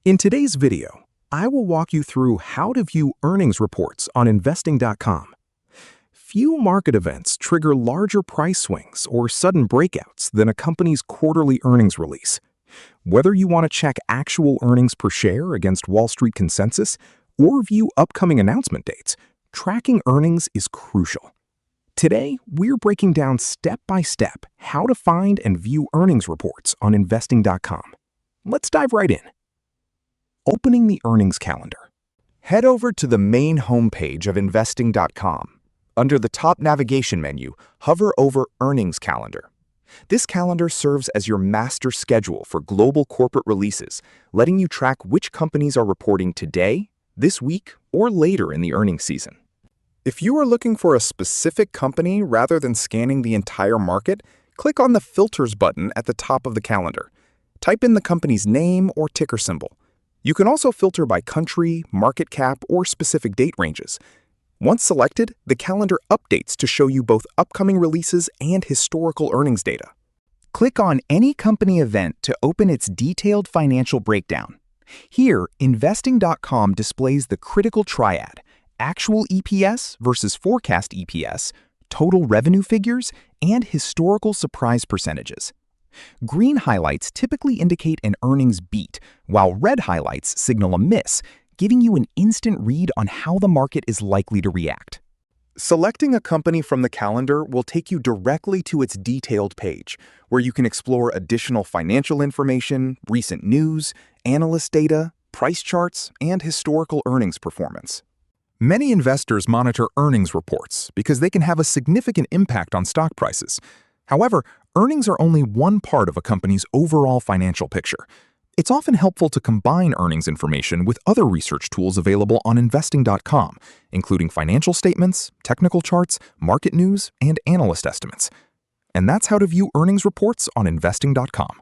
In today's video, I will walk you through how to view earnings reports on investing.com. Few market events trigger larger price swings or sudden breakouts than a company's quarterly earnings release. Whether you want to check actual earnings per share against Wall Street consensus or view upcoming announcement dates, tracking earnings is crucial. Today, we're breaking down step by step how to find and view earnings reports on investing.com. Let's dive right in. Opening the earnings calendar. Head over to the main homepage of investing.com. Under the top navigation menu, hover over Earnings Calendar. This calendar serves as your master schedule for global corporate releases, letting you track which companies are reporting today, this week, or later in the earnings season. If you are looking for a specific company rather than scanning the entire market, click on the Filters button at the top of the calendar. Type in the company's name or ticker symbol. You can also filter by country, market cap, or specific date ranges. Once selected, the calendar updates to show you both upcoming releases and historical earnings data. Click on any company event to open its detailed financial breakdown. Here, investing.com displays the critical triad: actual EPS versus forecast EPS, total revenue figures, and historical surprise percentages. Green highlights typically indicate an earnings beat, while red highlights signal a miss, giving you an instant read on how the market is likely to react. Selecting a company from the calendar will take you directly to its detailed page, where you can explore additional financial information, recent news, analyst data, price charts, and historical earnings performance. Many investors monitor earnings reports because they can have a significant impact on stock prices. However, earnings are only one part of a company's overall financial picture. It's often helpful to combine earnings information with other research tools available on investing.com, including financial statements, technical charts, market news, and analyst estimates. And that's how to view earnings reports on investing.com.